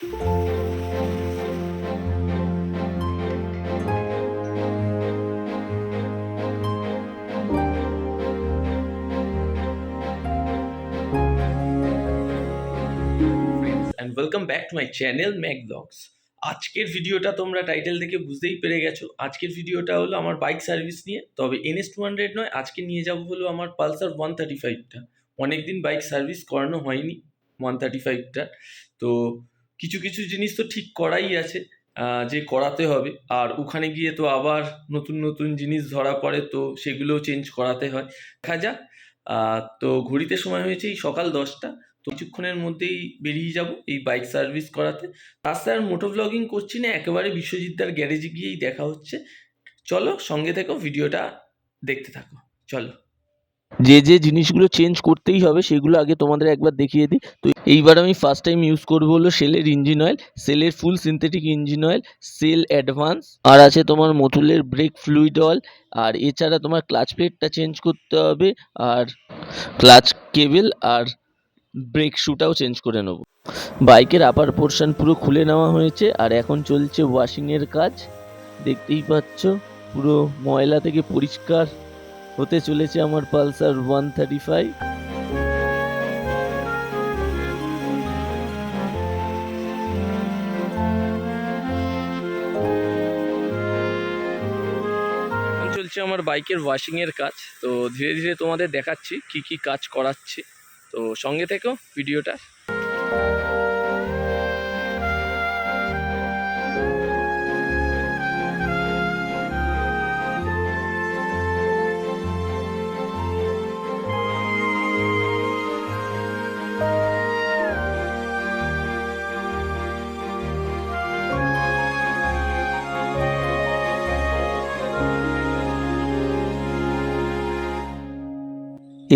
and welcome back to my channel Mac Vlogs। আজকের ভিডিওটা তোমরা টাইটেল থেকে বুঝতেই পেরে গেছো। আজকের ভিডিওটা হলো আমার বাইক সার্ভিস নিয়ে, তবে NS200 নয়, আজকে নিয়ে যাব হলো আমার পালসার 135টা। অনেকদিন বাইক সার্ভিস করানো হয়নি 135টা, তো কিছু কিছু জিনিস তো ঠিক করাই আছে, যে করাতে হবে। আর ওখানে গিয়ে তো আবার নতুন নতুন জিনিস ধরা পড়ে, তো সেগুলোও চেঞ্জ করাতে হয়। দেখা যাক। তো ঘড়িতে সময় হয়েছে এই সকাল 10টা, তো কিছুক্ষণের মধ্যেই বেরিয়ে যাব এই বাইক সার্ভিস করাতে। রাস্তায় আর মোটো ব্লগিং করছি না, একেবারে বিশ্বজিৎদার গ্যারেজে গিয়েই দেখা হচ্ছে। চলো সঙ্গে থেকো, ভিডিওটা দেখতে থাকো। চলো, যে যে জিনিসগুলো চেঞ্জ করতেই হবে সেগুলো আগে তোমাদের একবার দেখিয়ে দিই। তো এইবার আমি ফার্স্ট টাইম ইউজ করবো হলো সেলের ইঞ্জিন অয়েল, সেলের full synthetic engine oil, Shell Advance. আর আছে তোমার মতুলের ব্রেক ফ্লুইড অয়েল। আর এছাড়া তোমার ক্লাচ প্লেটটা চেঞ্জ করতে হবে, আর ক্লাচ কেবল আর ব্রেক শুটাও চেঞ্জ করে নেব। বাইকের আপার পোর্শন পুরো খুলে নেওয়া হয়েছে, আর এখন চলছে ওয়াশিংয়ের কাজ। দেখতেই পাচ্ছ পুরো ময়লা থেকে পরিষ্কার হতে চলেছে আমার পালসার 135। চলছে আমার বাইকের ওয়াশিংয়ের কাজ, তো ধীরে ধীরে তোমাদের দেখাচ্ছি কি কি কাজ করাচ্ছি। তো সঙ্গে থেকো ভিডিওটা।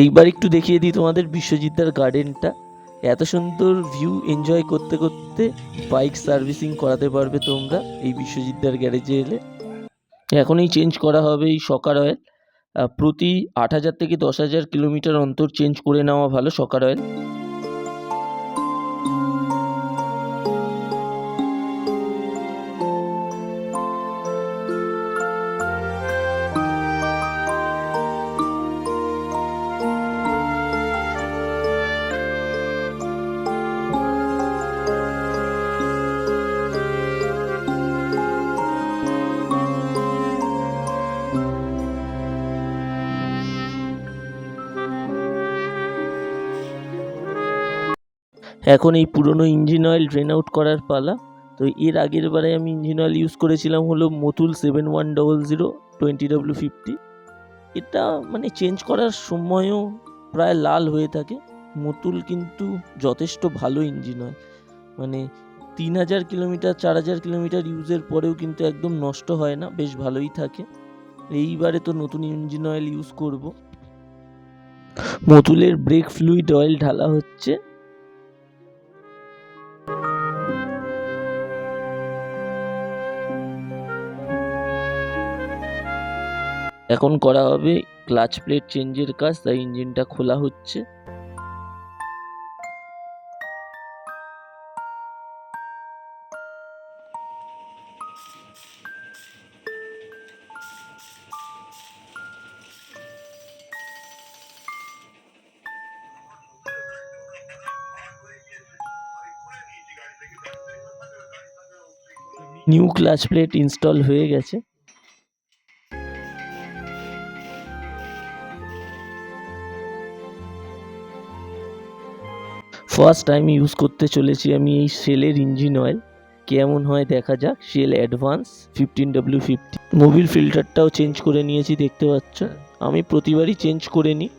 এইবার একটু দেখিয়ে দিই তোমাদের বিশ্বজিৎদার গার্ডেনটা। এত সুন্দর ভিউ এনজয় করতে করতে বাইক সার্ভিসিং করাতে পারবে তোমরা এই বিশ্বজিৎদার গ্যারেজে এলে। এখনই চেঞ্জ করা হবে এই সকার অয়েল। প্রতি 8,000 থেকে 10,000 কিলোমিটার অন্তর চেঞ্জ করে নেওয়া ভালো সকার অয়েল। এখন এই পুরনো ইঞ্জিন অয়েল ড্রেন আউট করার পালা। তো এর আগের বারে আমি ইঞ্জিন অয়েল ইউজ করেছিলাম হলো মতুল 7100 20W50। এটা মানে চেঞ্জ করার সময়ও প্রায় লাল হয়ে থাকে। মতুল কিন্তু যথেষ্ট ভালো ইঞ্জিন অয়েল, মানে 3000 কিলোমিটার 4000 কিলোমিটার ইউজের পরেও কিন্তু একদম নষ্ট হয় না, বেশ ভালোই থাকে। এইবারে তো নতুন ইঞ্জিন অয়েল ইউজ করব। মতুলের ব্রেক ফ্লুইড অয়েল ঢালা হচ্ছে। এখন করা হবে ক্লাচ প্লেট চেঞ্জের কাজ, তাই ইঞ্জিনটা খোলা হচ্ছে। নিউ ক্লাচ প্লেট ইনস্টল হয়ে গেছে। ফার্স্ট টাইম ইউজ করতে চলেছি আমি এই সেলের ইঞ্জিন অয়েল, কেমন হয় দেখা যাক। Shell Advance 15W50। মোবিল ফিল্টারটাও চেঞ্জ করে নিয়েছি, দেখতে পাচ্ছ। আমি প্রতিবারই চেঞ্জ করে নিই।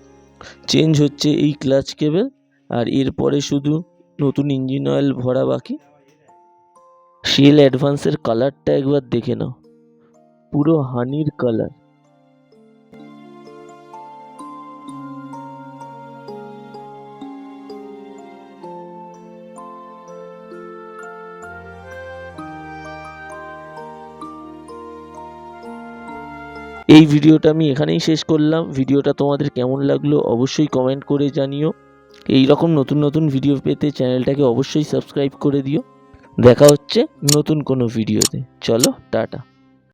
চেঞ্জ হচ্ছে এই ক্লাচ কেবল, আর এরপরে শুধু নতুন ইঞ্জিন অয়েল ভরা বাকি। সেল অ্যাডভান্সের কালারটা একবার দেখে নাও, পুরো হানির কালার। এই ভিডিওটা আমি এখানেই শেষ করলাম। ভিডিওটা তোমাদের কেমন লাগলো অবশ্যই কমেন্ট করে জানিও। এই রকম নতুন নতুন ভিডিও পেতে চ্যানেলটাকে অবশ্যই সাবস্ক্রাইব করে দিও। দেখা হচ্ছে নতুন কোনো ভিডিওতে। চলো টাটা।